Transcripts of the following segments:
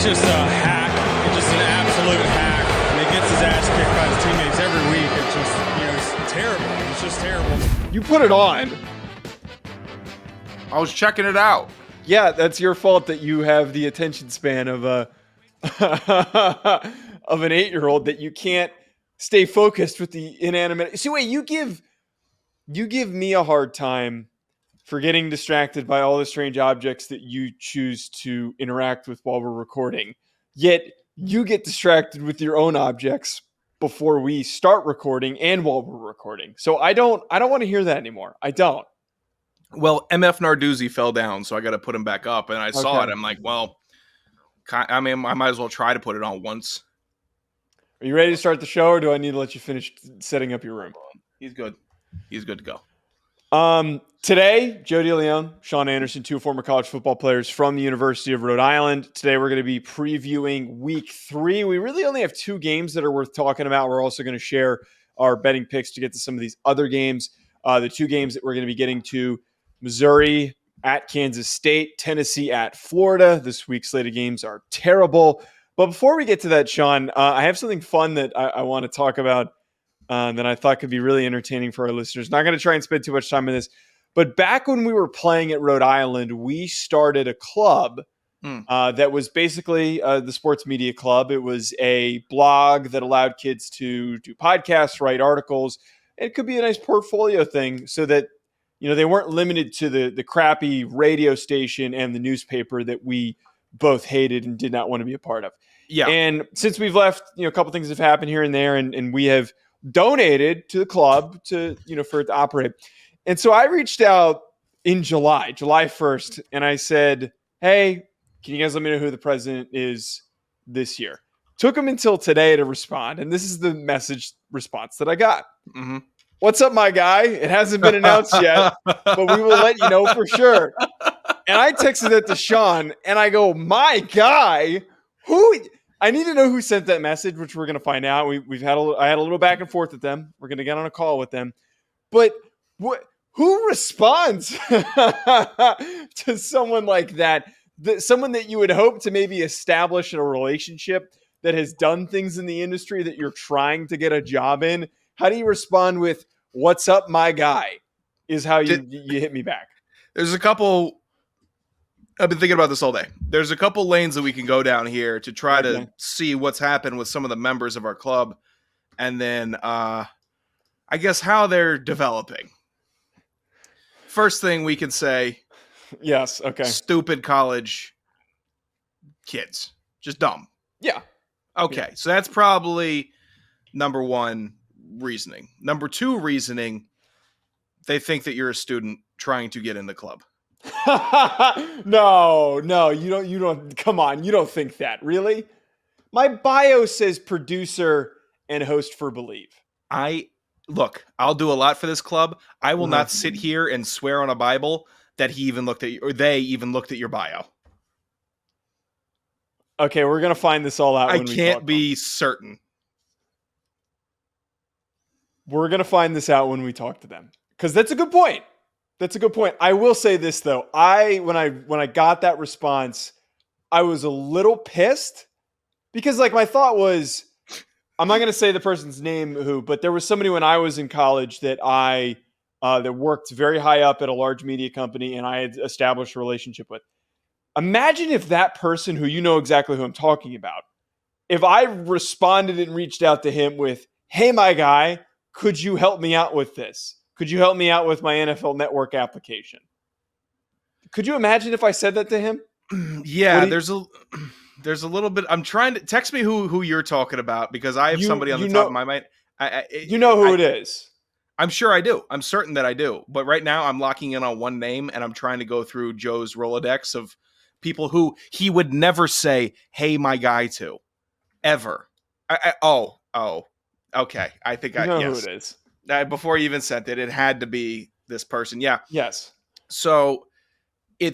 just a hack. He's just an absolute hack. And he gets his ass kicked by his teammates every week. It's just, it's terrible. It's just terrible. You put it on. I was checking it out. Yeah, that's your fault that you have the attention span of a of an 8-year-old that you can't stay focused with the inanimate. See, wait, you give me a hard time for getting distracted by all the strange objects that you choose to interact with while we're recording. Yet you get distracted with your own objects before we start recording and while we're recording. So I don't want to hear that anymore. I don't. Well, MF Narduzzi fell down, so I got to put him back up. And I saw it. I'm like, well, I mean, I might as well try to put it on once. Are you ready to start the show, or do I need to let you finish setting up your room? He's good. He's good to go. Today, Joe DeLeone, Sean Anderson, two former college football players from the University of Rhode Island. Today, we're going to be previewing week 3. We really only have 2 games that are worth talking about. We're also going to share our betting picks to get to some of these other games. The 2 games that we're going to be getting to: Missouri at Kansas State, Tennessee at Florida. This week's slate of games are terrible. But before we get to that, Sean, I have something fun that I want to talk about that I thought could be really entertaining for our listeners. Not going to try and spend too much time on this, but back when we were playing at Rhode Island, we started a club that was basically the Sports Media Club. It was a blog that allowed kids to do podcasts, write articles. It could be a nice portfolio thing so that, you know, they weren't limited to the crappy radio station and the newspaper that we both hated and did not want to be a part of. Yeah. And since we've left, you know, a couple things have happened here and there, and we have donated to the club to, you know, for it to operate. And so I reached out in July 1st, and I said, hey, can you guys let me know who the president is this year? Took them until today to respond. And this is the message response that I got. Mm-hmm. What's up, my guy? It hasn't been announced yet, but we will let you know for sure. And I texted it to Sean, and I go, my guy? Who? I need to know who sent that message, which we're going to find out. I had a little back and forth with them. We're going to get on a call with them. But who responds to someone like that? Someone that you would hope to maybe establish a relationship, that has done things in the industry that you're trying to get a job in. How do you respond with, what's up, my guy, is how you hit me back. There's a couple, I've been thinking about this all day. There's a couple lanes that we can go down here to try to see what's happened with some of the members of our club. And then I guess how they're developing. First thing we can say. Yes. Okay. Stupid college kids. Just dumb. Yeah. Okay. Yeah. So that's probably number 1 reasoning. Number 2 reasoning, they think that you're a student trying to get in the club. No, you don't. Come on. You don't think that, really? My bio says producer and host for Believe. Look, I'll do a lot for this club. I will not sit here and swear on a Bible that he even looked at you, or they even looked at your bio. Okay, we're going to find this all out. I can't be certain. We're going to find this out when we talk to them. Because that's a good point. That's a good point. I will say this, though. When I got that response, I was a little pissed. Because, like, my thought was, I'm not going to say the person's name but there was somebody when I was in college that that worked very high up at a large media company, and I had established a relationship with. Imagine if that person, who you know exactly who I'm talking about, if I responded and reached out to him with, hey, my guy, could you help me out with this? Could you help me out with my NFL Network application? Could you imagine if I said that to him? Yeah, there's a little bit. I'm trying to text me who you're talking about, because I have somebody on the top of my mind. You know who it is. I'm sure I do. I'm certain that I do. But right now I'm locking in on one name, and I'm trying to go through Joe's Rolodex of people who he would never say, hey, my guy, to. Ever. Okay. I think you know who it is. Before you even sent it, it had to be this person. Yeah. Yes. So we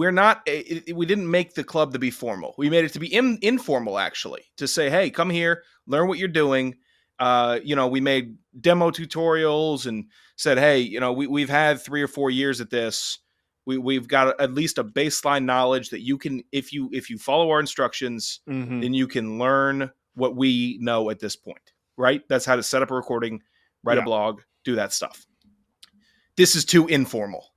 didn't make the club to be formal. We made it to be informal, actually, to say, hey, come here, learn what you're doing. We made demo tutorials and said, hey, we've had 3 or 4 years at this. We've got at least a baseline knowledge that you can, if you follow our instructions, then you can learn what we know at this point, right? That's how to set up a recording, write a blog, do that stuff. This is too informal.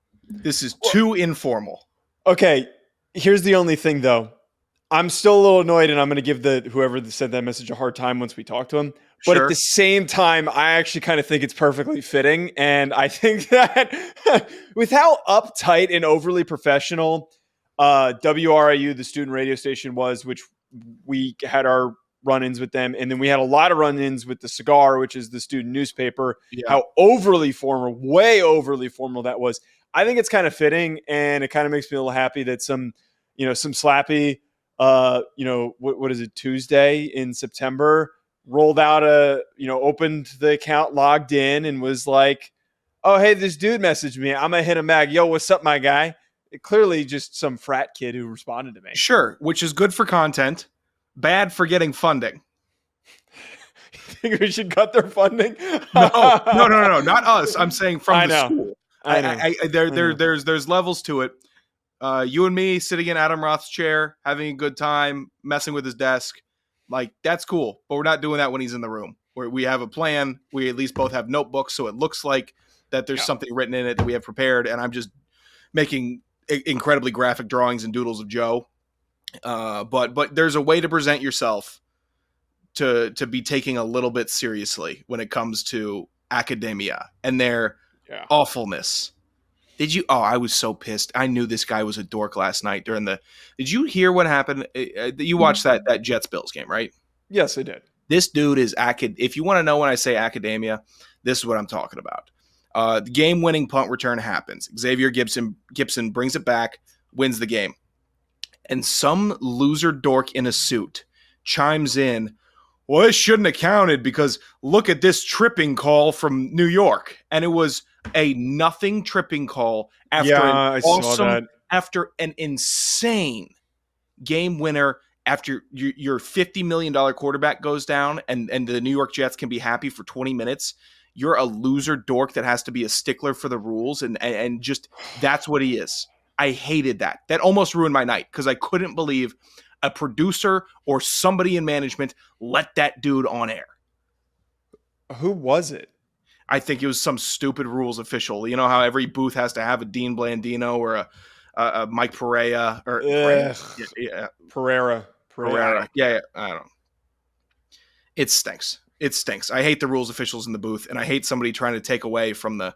Okay, here's the only thing though. I'm still a little annoyed, and I'm going to give whoever sent that message a hard time once we talk to him. But at the same time, I actually kind of think it's perfectly fitting. And I think that with how uptight and overly professional WRIU, the student radio station, was, which we had our run-ins with them, and then we had a lot of run-ins with the Cigar, which is the student newspaper, how overly formal, way overly formal that was. I think it's kind of fitting, and it kind of makes me a little happy that some slappy, what is it, Tuesday in September, rolled out opened the account, logged in, and was like, oh, hey, this dude messaged me. I'm going to hit him back. Yo, what's up, my guy? Clearly just some frat kid who responded to me. Sure, which is good for content, bad for getting funding. You think we should cut their funding? No, not us. I'm saying from the school. I know. There's levels to it. You and me sitting in Adam Roth's chair, having a good time, messing with his desk. Like, that's cool. But we're not doing that when he's in the room. Where we have a plan. We at least both have notebooks, so it looks like that there's something written in it that we have prepared. And I'm just making incredibly graphic drawings and doodles of Joe. But there's a way to present yourself to be taking a little bit seriously when it comes to academia and their awfulness. Did you? Oh, I was so pissed. I knew this guy was a dork last night during the. Did you hear what happened? You watched that Jets Bills game, right? Yes, I did. This dude is if you want to know when I say academia, this is what I'm talking about. The game-winning punt return happens. Xavier Gibson brings it back, wins the game, and some loser dork in a suit chimes in. Well, this shouldn't have counted because look at this tripping call from New York, and it was a nothing tripping call after after an insane game winner. After your $50 million quarterback goes down and the New York Jets can be happy for 20 minutes, you're a loser dork that has to be a stickler for the rules. And just that's what he is. I hated that. That almost ruined my night because I couldn't believe a producer or somebody in management let that dude on air. Who was it? I think it was some stupid rules official. You know how every booth has to have a Dean Blandino or a Mike Pereira or Pereira. Yeah, I don't know. It stinks. I hate the rules officials in the booth, and I hate somebody trying to take away from it.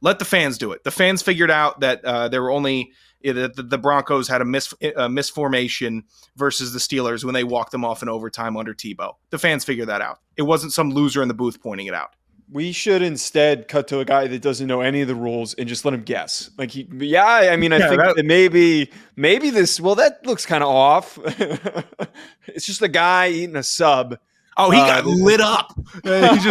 Let the fans do it. The fans figured out that there were only the Broncos had a misformation versus the Steelers when they walked them off in overtime under Tebow. The fans figured that out. It wasn't some loser in the booth pointing it out. We should instead cut to a guy that doesn't know any of the rules and just let him guess. I think that maybe this. Well, that looks kind of off. It's just a guy eating a sub. Oh, he got lit up. He's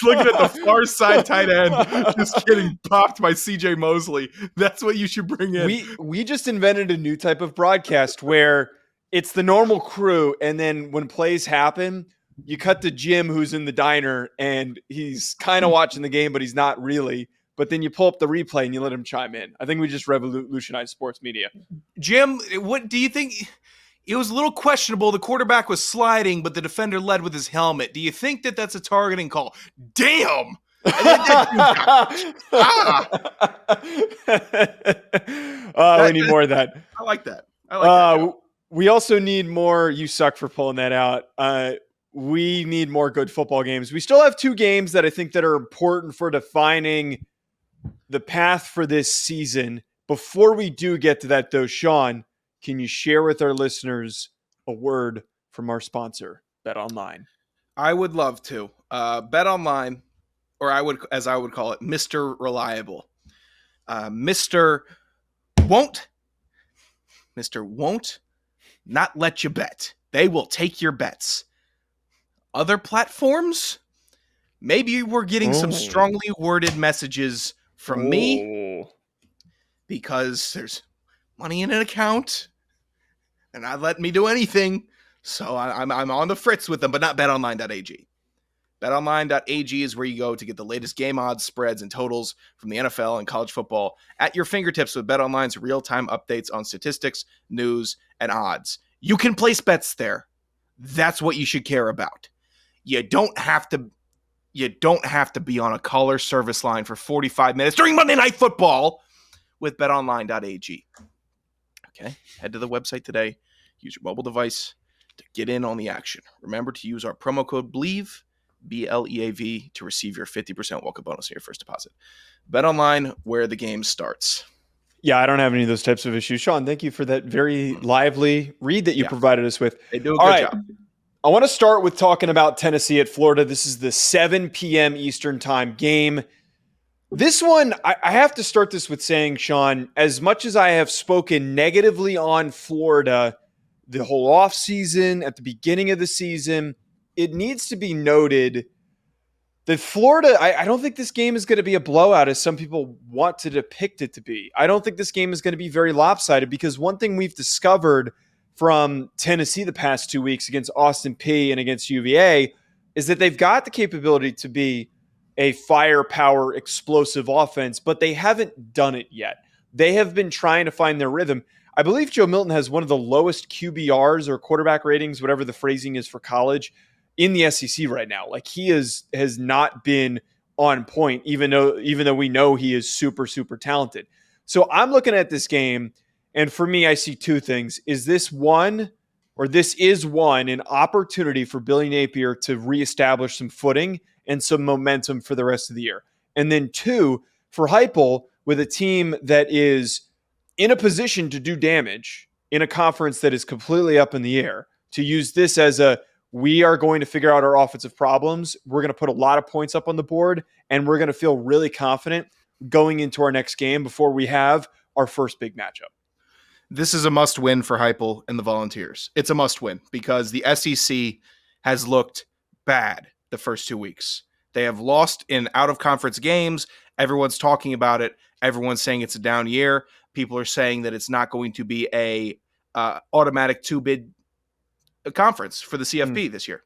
looking at the far side tight end, just getting popped by CJ Mosley. That's what you should bring in. We just invented a new type of broadcast where it's the normal crew, and then when plays happen, you cut to Jim, who's in the diner, and he's kind of watching the game, but he's not really. But then you pull up the replay and you let him chime in. I think we just revolutionized sports media. Jim, what do you think? It was a little questionable. The quarterback was sliding, but the defender led with his helmet. Do you think that that's a targeting call? Damn! We need more of that. I like that. We also need more. You suck for pulling that out. We need more good football games. We still have two games that I think that are important for defining the path for this season. Before we do get to that, though, Sean, can you share with our listeners a word from our sponsor, BetOnline? I would love to. BetOnline, or as I would call it, Mr. Reliable. Mr. Won't not let you bet. They will take your bets. Other platforms, maybe we're getting some strongly worded messages from me because there's money in an account and not letting me do anything. So I'm on the fritz with them, but not betonline.ag. BetOnline.ag is where you go to get the latest game odds, spreads, and totals from the NFL and college football at your fingertips with BetOnline's real-time updates on statistics, news, and odds. You can place bets there. That's what you should care about. You don't have to be on a caller service line for 45 minutes during Monday Night Football with BetOnline.ag. Okay, head to the website today. Use your mobile device to get in on the action. Remember to use our promo code BLEAV, BLEAV, to receive your 50% welcome bonus on your first deposit. BetOnline, where the game starts. Yeah, I don't have any of those types of issues. Sean, thank you for that very lively read that you provided us with. They do a good job. I want to start with talking about Tennessee at Florida. This is the 7 p.m. Eastern time game. This one, I have to start this with saying, Sean, as much as I have spoken negatively on Florida the whole offseason, at the beginning of the season, it needs to be noted that Florida, I don't think this game is going to be a blowout as some people want to depict it to be. I don't think this game is going to be very lopsided because one thing we've discovered from Tennessee the past 2 weeks against Austin Peay and against UVA is that they've got the capability to be a firepower, explosive offense, but they haven't done it yet. They have been trying to find their rhythm. I believe Joe Milton has one of the lowest QBRs or quarterback ratings, whatever the phrasing is for college, in the SEC right now. Like he has not been on point, even though we know he is super, super talented. So I'm looking at this game, and for me, I see two things. This is one, an opportunity for Billy Napier to reestablish some footing and some momentum for the rest of the year. And then two, for Heupel, with a team that is in a position to do damage in a conference that is completely up in the air, to use this as we are going to figure out our offensive problems. We're going to put a lot of points up on the board, and we're going to feel really confident going into our next game before we have our first big matchup. This is a must-win for Heupel and the Volunteers. It's a must-win because the SEC has looked bad the first 2 weeks. They have lost in out-of-conference games. Everyone's talking about it. Everyone's saying it's a down year. People are saying that it's not going to be a automatic two-bid conference for the CFB this year,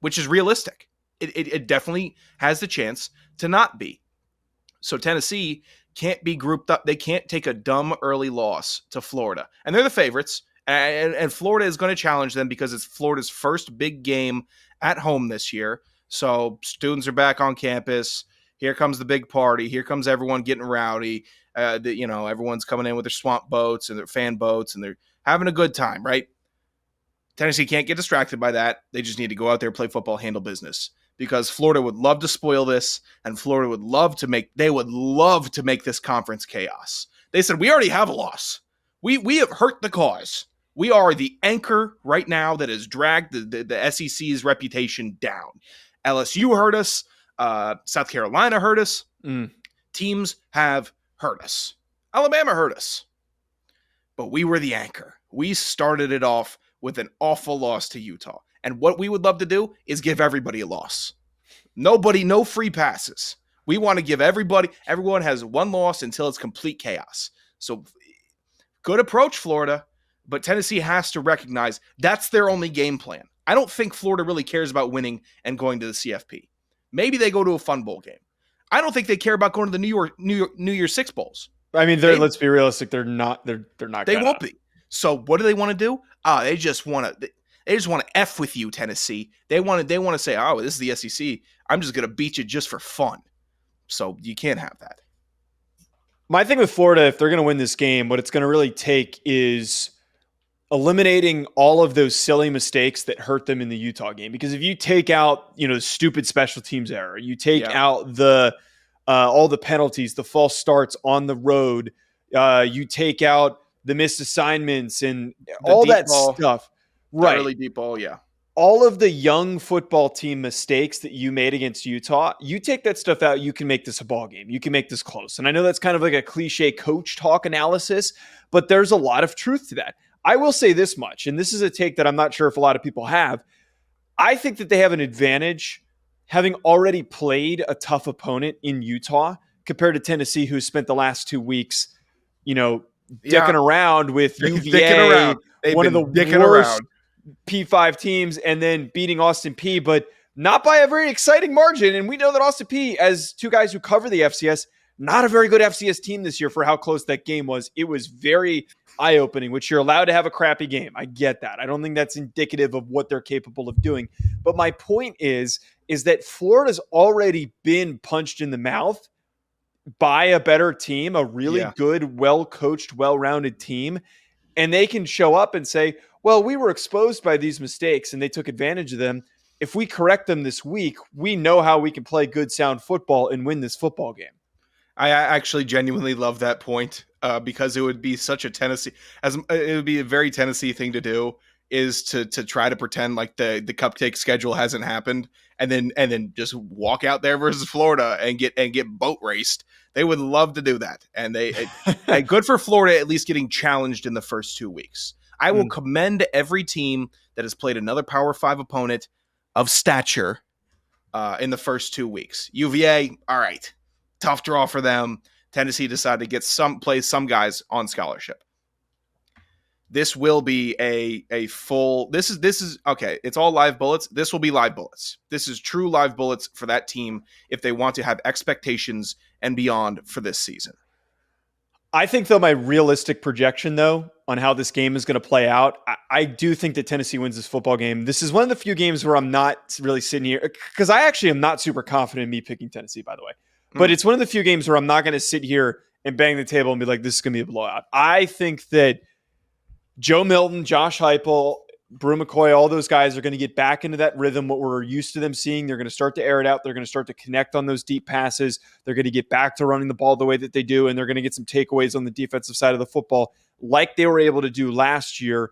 which is realistic. It definitely has the chance to not be. So Tennessee can't be grouped up. They can't take a dumb early loss to Florida. And they're the favorites. And Florida is going to challenge them because it's Florida's first big game at home this year. So students are back on campus. Here comes the big party. Here comes everyone getting rowdy. Everyone's coming in with their swamp boats and their fan boats, and they're having a good time, right? Tennessee can't get distracted by that. They just need to go out there, play football, handle business. Because Florida would love to spoil this, and Florida would love to make this conference chaos. They said, we already have a loss. We have hurt the cause. We are the anchor right now that has dragged the SEC's reputation down. LSU hurt us. South Carolina hurt us. Teams have hurt us. Alabama hurt us. But we were the anchor. We started it off with an awful loss to Utah. And what we would love to do is give everybody a loss. No free passes. We want to give everyone has one loss until it's complete chaos. So good approach, Florida, but Tennessee has to recognize that's their only game plan. I don't think Florida really cares about winning and going to the CFP. Maybe they go to a fun bowl game. I don't think they care about going to the New Year's Six bowls. I mean, let's be realistic. They're not. They're not. They won't be. So what do they want to do? They just want to F with you, Tennessee. They want to say, oh, this is the SEC. I'm just going to beat you just for fun. So you can't have that. My thing with Florida, if they're going to win this game, what it's going to really take is eliminating all of those silly mistakes that hurt them in the Utah game. Because if you take out, the stupid special teams error, you take out the all the penalties, the false starts on the road, you take out the missed assignments and all that stuff. Right. Early deep ball, yeah. All of the young football team mistakes that you made against Utah, you take that stuff out, you can make this a ball game. You can make this close. And I know that's kind of like a cliche coach talk analysis, but there's a lot of truth to that. I will say this much, and this is a take that I'm not sure if a lot of people have. I think that they have an advantage having already played a tough opponent in Utah compared to Tennessee, who spent the last 2 weeks, dicking around with UVA, one of the worst P5 teams, and then beating Austin Peay. But not by a very exciting margin. And we know that Austin Peay, as two guys who cover the FCS, not a very good FCS team this year for how close that game was. It was very eye-opening, which you're allowed to have a crappy game. I get that. I don't think that's indicative of what they're capable of doing. But my point is that Florida's already been punched in the mouth by a better team, a really good, well-coached, well-rounded team. And they can show up and say, well, we were exposed by these mistakes and they took advantage of them. If we correct them this week, we know how we can play good, sound football and win this football game. I actually genuinely love that point because it would be such a Tennessee, it would be a very Tennessee thing to do, is to try to pretend like the cupcake schedule hasn't happened and then just walk out there versus Florida and get boat raced. They would love to do that, and and good for Florida at least getting challenged in the first 2 weeks. I will commend every team that has played another Power 5 opponent of stature in the first 2 weeks. UVA, all right. Tough draw for them. Tennessee decided to get play some guys on scholarship. This will be a full. This is okay. It's all live bullets. This will be live bullets. This is true live bullets for that team if they want to have expectations and beyond for this season. I think, though, my realistic projection, though, on how this game is going to play out, I do think that Tennessee wins this football game. This is one of the few games where I'm not really sitting here, because I actually am not super confident in me picking Tennessee, by the way. But it's one of the few games where I'm not going to sit here and bang the table and be like, this is going to be a blowout. I think that Joe Milton, Josh Heupel, Brew McCoy, all those guys are going to get back into that rhythm, what we're used to them seeing. They're going to start to air it out. They're going to start to connect on those deep passes. They're going to get back to running the ball the way that they do, and they're going to get some takeaways on the defensive side of the football like they were able to do last year.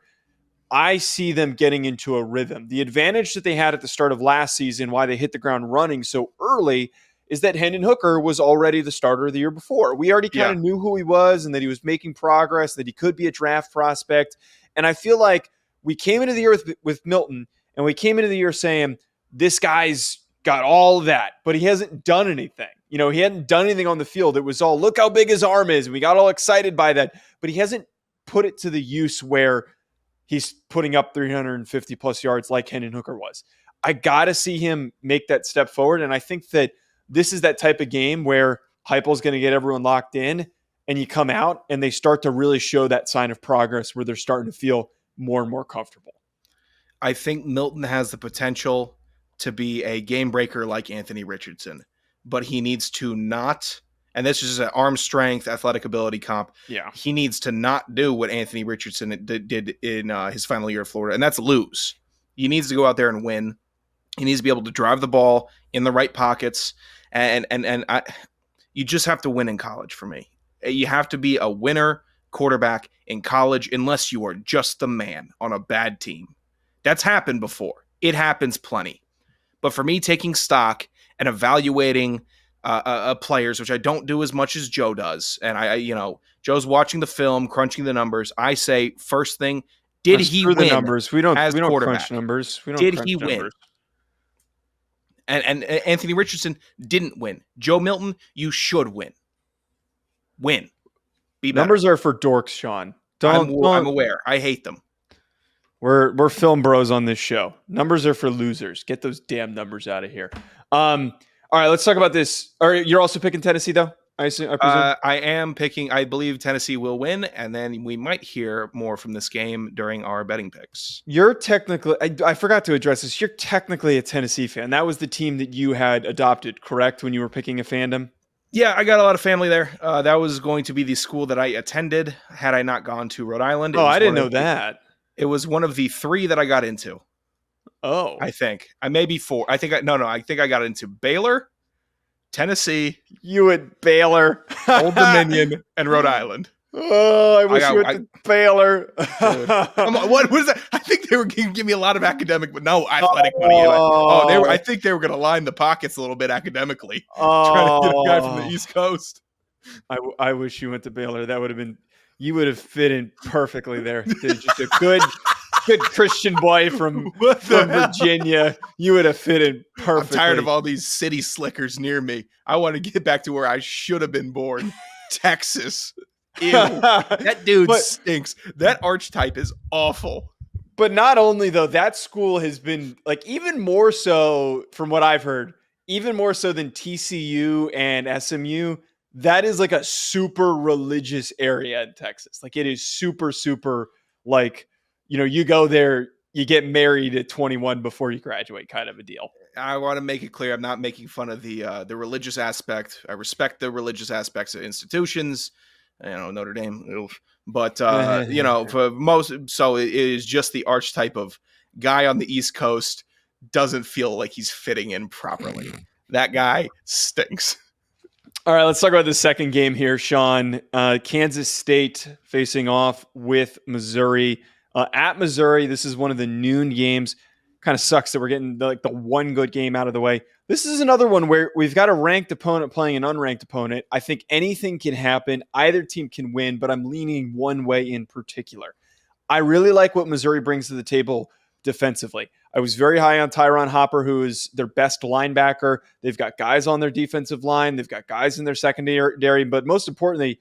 I see them getting into a rhythm. The advantage that they had at the start of last season, why they hit the ground running so early, is that Hendon Hooker was already the starter the year before. We already kind of knew who he was and that he was making progress, that he could be a draft prospect. And I feel like we came into the year with Milton, and we came into the year saying, this guy's got all of that, but he hasn't done anything. You know, he hadn't done anything on the field. It was all, look how big his arm is. And we got all excited by that, but he hasn't put it to the use where he's putting up 350 plus yards like Hendon Hooker was. I got to see him make that step forward. And I think that this is that type of game where Heupel's going to get everyone locked in, and you come out and they start to really show that sign of progress where they're starting to feel more and more comfortable. I think Milton has the potential to be a game breaker like Anthony Richardson, but he needs to not, and this is an arm strength, athletic ability comp. Yeah. He needs to not do what Anthony Richardson did in his final year of Florida, and that's lose. He needs to go out there and win. He needs to be able to drive the ball in the right pockets, and you just have to win in college for me. You have to be a winner quarterback in college unless you are just the man on a bad team. That's happened before. It happens plenty. But for me, taking stock and evaluating players, which I don't do as much as Joe does, and Joe's watching the film, crunching the numbers. I say first thing, did he win? The numbers. We don't quarterback? Crunch numbers. Did he win? And Anthony Richardson didn't win. Joe Milton, you should win. Win. Be better. Numbers are for dorks, Sean. I'm aware. I hate them. We're film bros on this show. Numbers are for losers. Get those damn numbers out of here. All right, let's talk about this. You're also picking Tennessee, though? I presume? I am picking. I believe Tennessee will win, and then we might hear more from this game during our betting picks. You're technically, I forgot to address this. You're technically a Tennessee fan. That was the team that you had adopted, correct, when you were picking a fandom? Yeah, I got a lot of family there. That was going to be the school that I attended had I not gone to Rhode Island. Oh, I didn't know that. It was one of the 3 that I got into. Oh. I think. I may be 4. I think I got into Baylor, Tennessee, you at Baylor, Old Dominion, and Rhode Island. Oh, I wish you went to Baylor. Come on, what is that? I think they were going to give me a lot of academic, but no athletic money. I think they were going to line the pockets a little bit academically, trying to get a guy from the East Coast. I wish you went to Baylor. That would have been, you would have fit in perfectly there. Just a good Christian boy from Virginia. You would have fit in perfectly. I'm tired of all these city slickers near me. I want to get back to where I should have been born. Texas. Ew. That dude stinks. That archetype is awful. But not only though, that school has been like even more so from what I've heard, even more so than TCU and SMU. That is like a super religious area in Texas. Like it is super, super like, you go there, you get married at 21 before you graduate kind of a deal. I want to make it clear I'm not making fun of the religious aspect. I respect the religious aspects of institutions, Notre Dame, oof. But for most, so it is just the archetype of guy on the East Coast doesn't feel like he's fitting in properly. That guy stinks. All right, let's talk about the second game here, Sean. Kansas State facing off with Missouri. At Missouri, this is one of the noon games. Kind of sucks that we're getting the one good game out of the way. This is another one where we've got a ranked opponent playing an unranked opponent. I think anything can happen. Either team can win, but I'm leaning one way in particular. I really like what Missouri brings to the table defensively. I was very high on Tyron Hopper, who is their best linebacker. They've got guys on their defensive line. They've got guys in their secondary. But most importantly,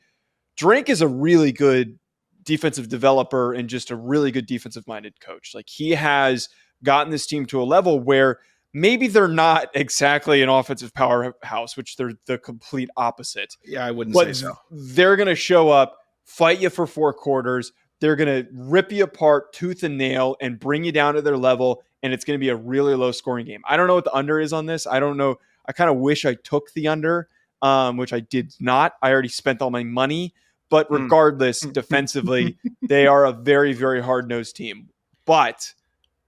Drink is a really good defensive developer and just a really good defensive-minded coach. Like he has gotten this team to a level where maybe they're not exactly an offensive powerhouse, which they're the complete opposite. Yeah, I wouldn't say so. They're going to show up, fight you for 4 quarters. They're going to rip you apart tooth and nail and bring you down to their level, and it's going to be a really low-scoring game. I don't know what the under is on this. I don't know. I kind of wish I took the under, which I did not. I already spent all my money. But regardless, defensively, they are a very, very hard-nosed team. But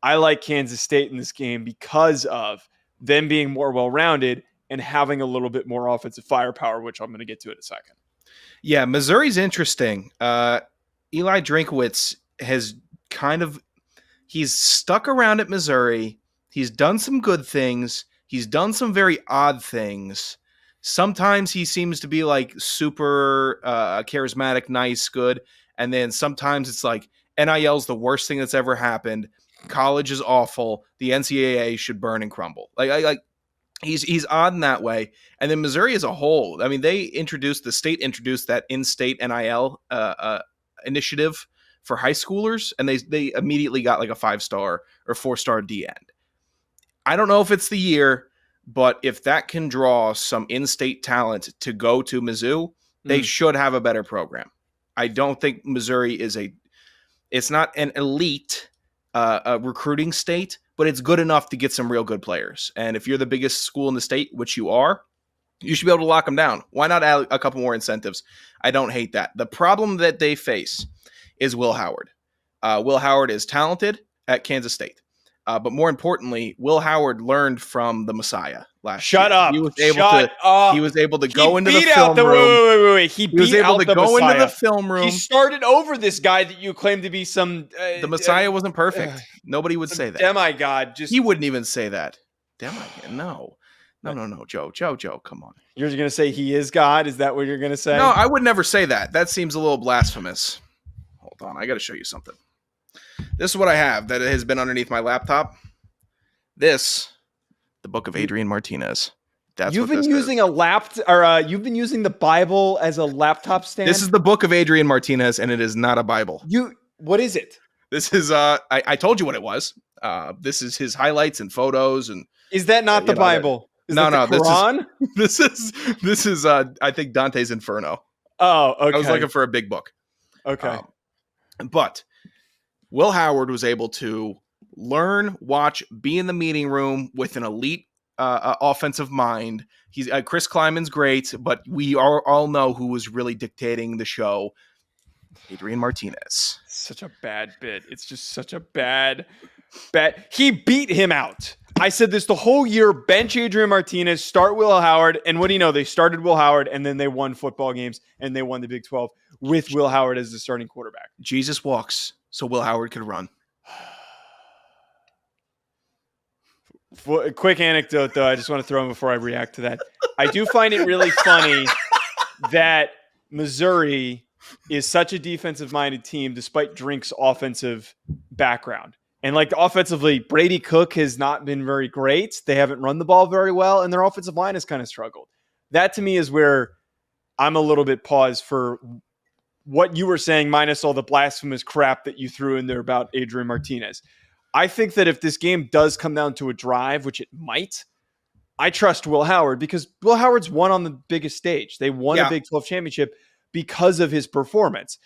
I like Kansas State in this game because of them being more well-rounded and having a little bit more offensive firepower, which I'm going to get to in a second. Yeah, Missouri's interesting. Eli Drinkwitz has he's stuck around at Missouri. He's done some good things. He's done some very odd things. Sometimes he seems to be like super charismatic, nice, good. And then sometimes it's like NIL's the worst thing that's ever happened. College is awful. The NCAA should burn and crumble. Like he's odd in that way. And then Missouri as a whole, I mean, the state introduced that in-state NIL initiative for high schoolers, and they immediately got like a 5-star or 4-star D end. I don't know if it's the year, but if that can draw some in-state talent to go to Mizzou, they should have a better program. I don't think Missouri it's not an elite recruiting state, but it's good enough to get some real good players. And if you're the biggest school in the state, which you are, you should be able to lock them down. Why not add a couple more incentives? I don't hate that. The problem that they face is Will Howard. Will Howard is talented at Kansas State. But more importantly, Will Howard learned from the Messiah last year. Shut up. He was able to go into the film room. Wait. He was able to go into the film room. He started over this guy that you claim to be some... the Messiah wasn't perfect. Nobody would say that. Demigod. He wouldn't even say that. Demigod. No, Joe, come on. You're going to say he is God? Is that what you're going to say? No, I would never say that. That seems a little blasphemous. Hold on. I got to show you something. This is what I have that has been underneath my laptop. The book of Adrian Martinez. You've been using you've been using the Bible as a laptop stand. This is the book of Adrian Martinez, and it is not a Bible. What is it? This is I told you what it was. This is his highlights and photos, and is that not the Bible? No. The Quran? This is I think Dante's Inferno. Oh, okay. I was looking for a big book. Okay, but Will Howard was able to learn, watch, be in the meeting room with an elite offensive mind. He's Chris Kleiman's great, but we all know who was really dictating the show. Adrian Martinez. Such a bad bit. It's just such a bad. He beat him out. I said this the whole year. Bench Adrian Martinez, start Will Howard, and what do you know? They started Will Howard, and then they won football games, and they won the Big 12 with Will Howard as the starting quarterback. Jesus walks so Will Howard could run. A quick anecdote, though, I just want to throw in before I react to that. I do find it really funny that Missouri is such a defensive-minded team despite Drink's offensive background. And like offensively, Brady Cook has not been very great. They haven't run the ball very well, and their offensive line has kind of struggled. That to me is where I'm a little bit paused for what you were saying, minus all the blasphemous crap that you threw in there about Adrian Martinez. I think that if this game does come down to a drive, which it might, I trust Will Howard because Will Howard's won on the biggest stage. They won a Big 12 championship because of his performance.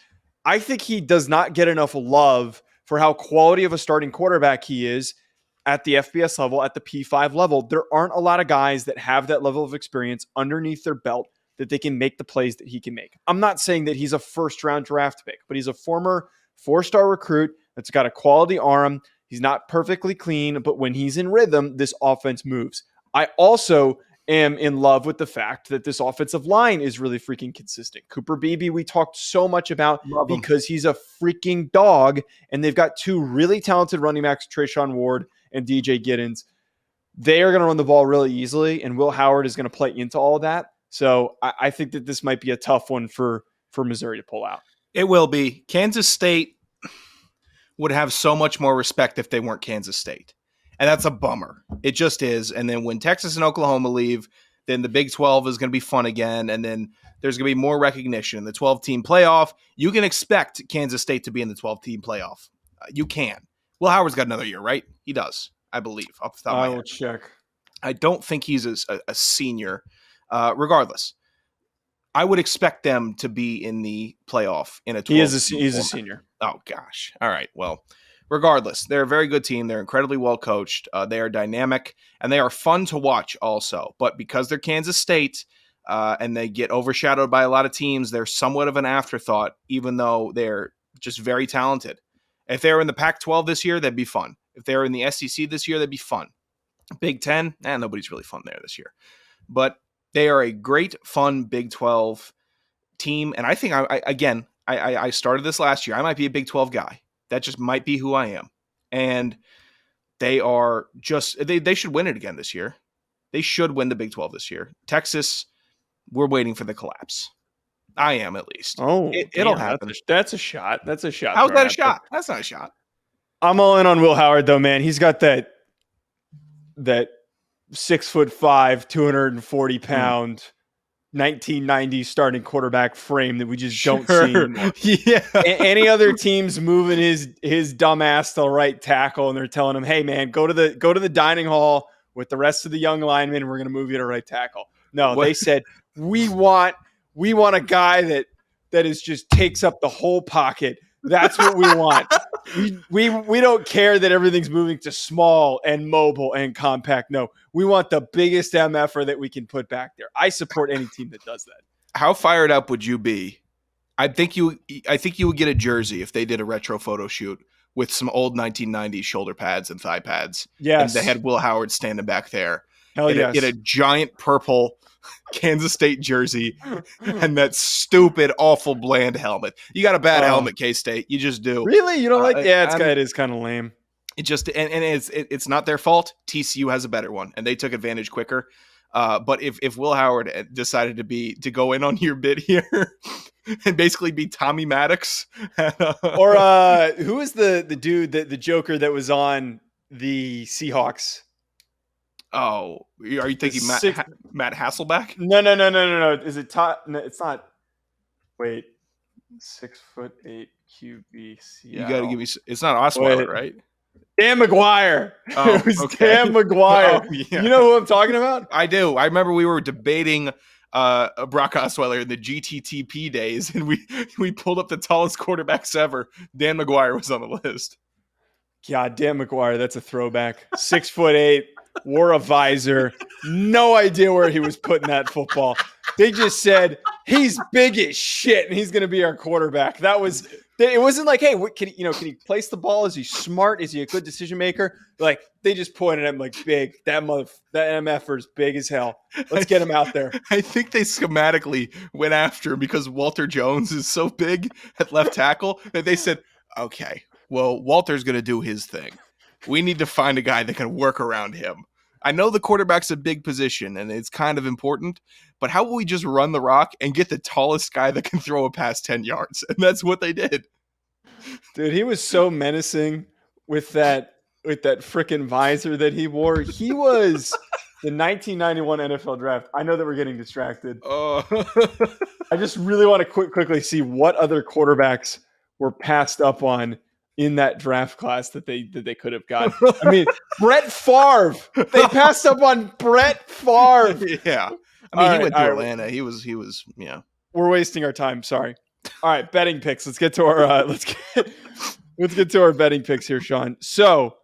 I think he does not get enough love for how quality of a starting quarterback he is at the FBS level, at the P5 level. There aren't a lot of guys that have that level of experience underneath their belt that they can make the plays that he can make. I'm not saying that he's a first-round draft pick, but he's a former 4-star recruit that's got a quality arm. He's not perfectly clean, but when he's in rhythm, this offense moves. I also am in love with the fact that this offensive line is really freaking consistent. Cooper Beebe, we talked so much about because he's a freaking dog, and they've got two really talented running backs, Trayshawn Ward and DJ Giddens. They are going to run the ball really easily, and Will Howard is going to play into all of that. So I think that this might be a tough one for Missouri to pull out. It will be. Kansas State would have so much more respect if they weren't Kansas State. And that's a bummer. It just is. And then when Texas and Oklahoma leave, then the Big 12 is going to be fun again. And then there's going to be more recognition. The 12-team playoff, you can expect Kansas State to be in the 12-team playoff. You can. Will Howard's got another year, right? He does, I believe. Off the top of my head. I will check. I don't think he's a senior. Regardless, I would expect them to be in the playoff in a 12. He's a senior. Oh, gosh. All right. Well, regardless, they're a very good team. They're incredibly well coached. They are dynamic, and they are fun to watch also. But because they're Kansas State and they get overshadowed by a lot of teams, they're somewhat of an afterthought, even though they're just very talented. If they were in the Pac-12 this year, that'd be fun. If they were in the SEC this year, that'd be fun. Big 10, nobody's really fun there this year. But they are a great, fun Big 12 team. And I think, I started this last year. I might be a Big 12 guy. That just might be who I am. And they are just, they should win it again this year. They should win the Big 12 this year. Texas, we're waiting for the collapse. I am, at least. Oh, it'll happen. That's a shot. That's a shot. How's that a shot? That's not a shot. I'm all in on Will Howard, though, man. He's got that 6'5", 240 pound, 1990s starting quarterback frame that we just don't see anymore. Yeah. Any other teams moving his dumb ass to right tackle, and they're telling him, "Hey, man, go to the dining hall with the rest of the young linemen. We're going to move you to right tackle." No, they said we want a guy that is just takes up the whole pocket. That's what we want. We don't care that everything's moving to small and mobile and compact. No, we want the biggest MFer that we can put back there. I support any team that does that. How fired up would you be? I think you would get a jersey if they did a retro photo shoot with some old 1990s shoulder pads and thigh pads. Yes. And they had Will Howard standing back there. Hell yes. In a giant purple Kansas State jersey and that stupid, awful, bland helmet. You got a bad helmet, K-State. You just do. Really? You don't like? Yeah, it is kind of lame. It just and it's not their fault. TCU has a better one, and they took advantage quicker. But if Will Howard decided to go in on your bid here and basically be Tommy Maddox, or who is the dude the Joker that was on the Seahawks? Oh, are you thinking Matt Hasselbeck? No. Is it Todd? No, it's not. Wait, 6'8" QB. You got to give me. It's not Osweiler, right? Dan McGuire. Oh, it was okay. Dan McGuire. Oh, yeah. You know who I'm talking about? I do. I remember we were debating Brock Osweiler in the GTTP days, and we pulled up the tallest quarterbacks ever. Dan McGuire was on the list. God, Dan McGuire. That's a throwback. 6'8". Wore a visor. No idea where he was putting that football. They just said he's big as shit and he's going to be our quarterback. That was. It wasn't like, hey, can he place the ball? Is he smart? Is he a good decision maker? Like they just pointed at him like big. That MFer is big as hell. Let's get him out there. I think they schematically went after him because Walter Jones is so big at left tackle that they said, okay, well, Walter's going to do his thing. We need to find a guy that can work around him. I know the quarterback's a big position and it's kind of important, but how about we just run the rock and get the tallest guy that can throw a pass 10 yards? And that's what they did. Dude, he was so menacing with that freaking visor that he wore. He was the 1991 NFL draft. I know that we're getting distracted. Oh. I just really want to quickly see what other quarterbacks were passed up on in that draft class that they could have got. I mean, Brett Favre. They passed up on Brett Favre. Yeah. I mean, he went to right. Atlanta. He was, yeah. We're wasting our time. Sorry. All right, betting picks. Let's get to our let's get to our betting picks here, Sean. So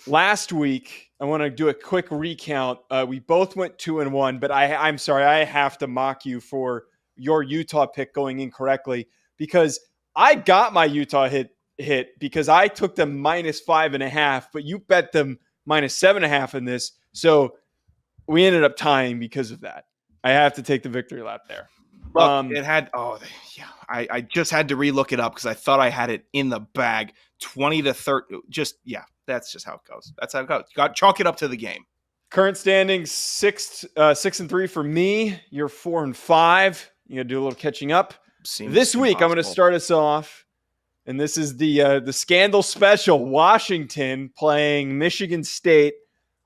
last week, I want to do a quick recount. We both went 2-1, but I'm sorry, I have to mock you for your Utah pick going incorrectly because I got my Utah hit because I took them -5.5, but you bet them -7.5 in this. So we ended up tying because of that. I have to take the victory lap there. Look, it had. Oh, yeah. I just had to relook it up because I thought I had it in the bag. 20-30. Just that's just how it goes. That's how it goes. You got chalk it up to the game. Current standings 6-3 for me. You're 4-5. You got to do a little catching up. Seems this week, I'm going to start us off, and this is the scandal special. Washington playing Michigan State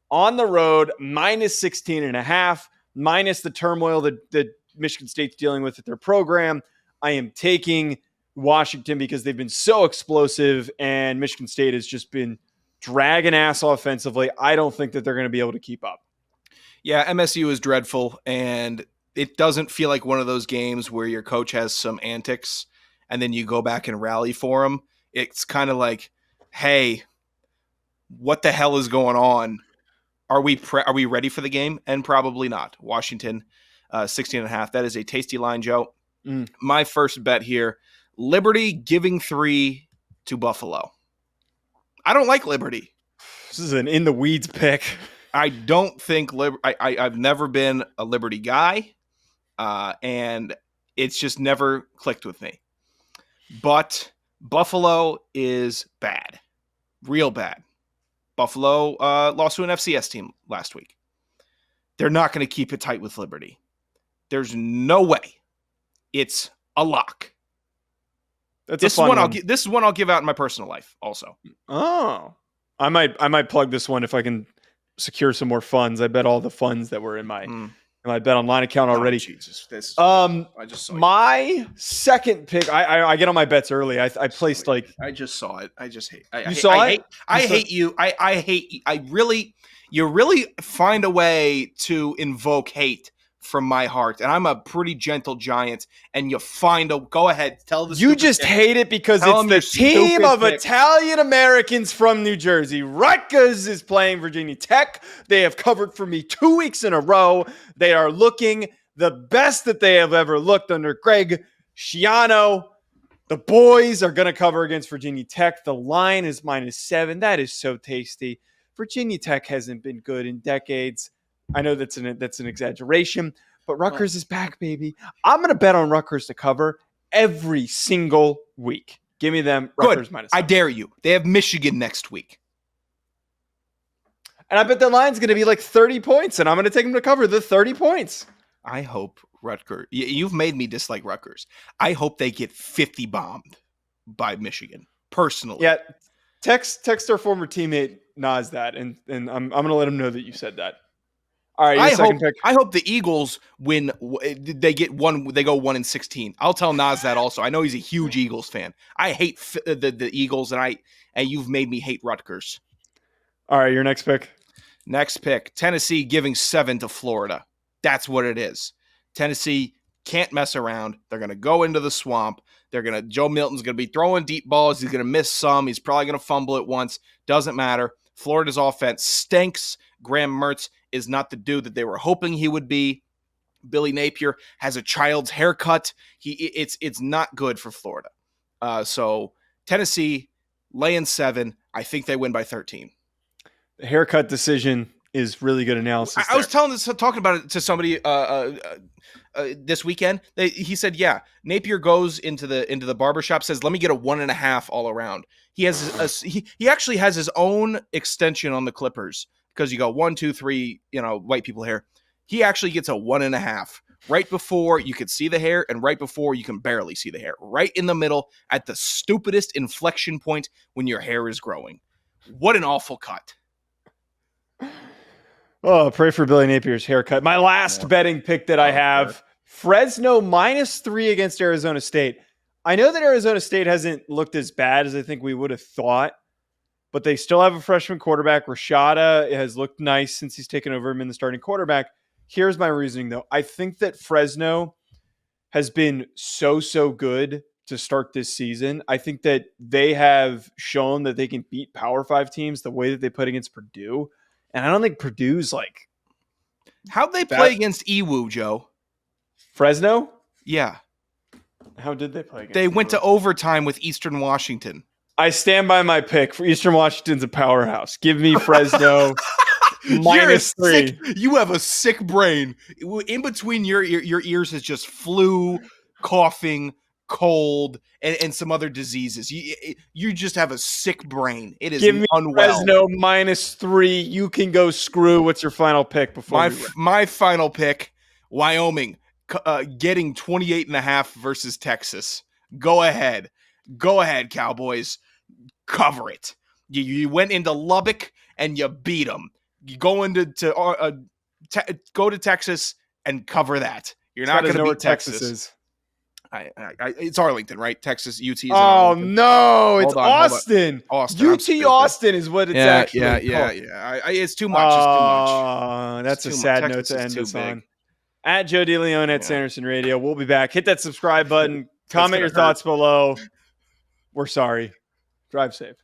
on the road, -16.5, minus the turmoil that Michigan State's dealing with their program. I am taking Washington because they've been so explosive, and Michigan State has just been dragging ass offensively. I don't think that they're going to be able to keep up. Yeah, MSU is dreadful, and it doesn't feel like one of those games where your coach has some antics and then you go back and rally for him. It's kind of like, hey, what the hell is going on? Are we ready for the game? And probably not. Washington, 16.5. That is a tasty line, Joe. My first bet here, Liberty giving 3 to Buffalo. I don't like Liberty. This is an in the weeds pick. I don't think I've never been a Liberty guy, and it's just never clicked with me. But Buffalo is bad, real bad. Buffalo lost to an FCS team last week. They're not going to keep it tight with Liberty. There's no way. It's a lock. This is one I'll give out in my personal life also. Oh, I might plug this one if I can secure some more funds. I bet all the funds that were in my bet online account already. Oh, Jesus, I just saw my second pick. I get on my bets early. I placed I just saw it. I just hate. You saw it. I hate you. I hate you. You really find a way to invoke hate from my heart, and I'm a pretty gentle giant, and you go ahead, tell the you just hate it because it's the team of Italian Americans from New Jersey. Rutgers is playing Virginia Tech. They have covered for me 2 weeks in a row. They are looking the best that they have ever looked under Greg Schiano. The boys are going to cover against Virginia Tech. The line is -7. That is so tasty. Virginia Tech hasn't been good in decades. I know that's an exaggeration, but Rutgers is back, baby. I'm going to bet on Rutgers to cover every single week. Give me them. Rutgers -7. I dare you. They have Michigan next week. And I bet the line's going to be like 30 points, and I'm going to take them to cover the 30 points. I hope Rutgers. You've made me dislike Rutgers. I hope they get 50 bombed by Michigan, personally. Yeah, text our former teammate Nas that, and I'm going to let him know that you said that. All right, I hope the Eagles win. They get one. They go 1-16. I'll tell Nas that also. I know he's a huge Eagles fan. I hate the Eagles, and you've made me hate Rutgers. All right, your next pick. Next pick, Tennessee giving 7 to Florida. That's what it is. Tennessee can't mess around. They're going to go into the swamp. Joe Milton's going to be throwing deep balls. He's going to miss some. He's probably going to fumble it once. Doesn't matter. Florida's offense stinks. Graham Mertz is not the dude that they were hoping he would be. Billy Napier has a child's haircut. It's not good for Florida. So Tennessee laying 7. I think they win by 13. The haircut decision is really good analysis. I was talking about it to somebody this weekend. He said, "Yeah, Napier goes into the barbershop, says, let me get a 1.5 all around." He has he actually has his own extension on the clippers because you go 1, 2, 3, white people hair. He actually gets a 1.5 right before you could see the hair and right before you can barely see the hair. Right in the middle at the stupidest inflection point when your hair is growing. What an awful cut. Oh, pray for Billy Napier's haircut. My last betting pick that I have, Fresno -3 against Arizona State. I know that Arizona State hasn't looked as bad as I think we would have thought, but they still have a freshman quarterback. Rashada has looked nice since he's taken over him in the starting quarterback. Here's my reasoning, though. I think that Fresno has been so good to start this season. I think that they have shown that they can beat Power 5 teams the way that they played against Purdue. And I don't think Purdue's like... How'd they play against EWU, Joe? Fresno? Yeah. How did they play against They EWU? went to overtime with Eastern Washington. I stand by my pick. For Eastern Washington's a powerhouse. Give me Fresno -3. You have a sick brain. In between your ears is just flu, coughing, cold, and some other diseases. You just have a sick brain. It is Give me unwell. Fresno -3. You can go screw. What's your final pick before my final pick? Wyoming getting 28.5 versus Texas. Go ahead, Cowboys. Cover it. You went into Lubbock and you beat them. You go to Texas and cover that. You're not going to beat Texas. Is. It's Arlington, right? Texas, UT. Oh no, it's Austin. Austin. UT Austin is what it's actually called. Yeah. It's too much. It's too much. That's a sad note to end this on. At Joe DeLeone at Sanderson Radio. We'll be back. Hit that subscribe button. Comment your thoughts below. We're sorry. Drive safe.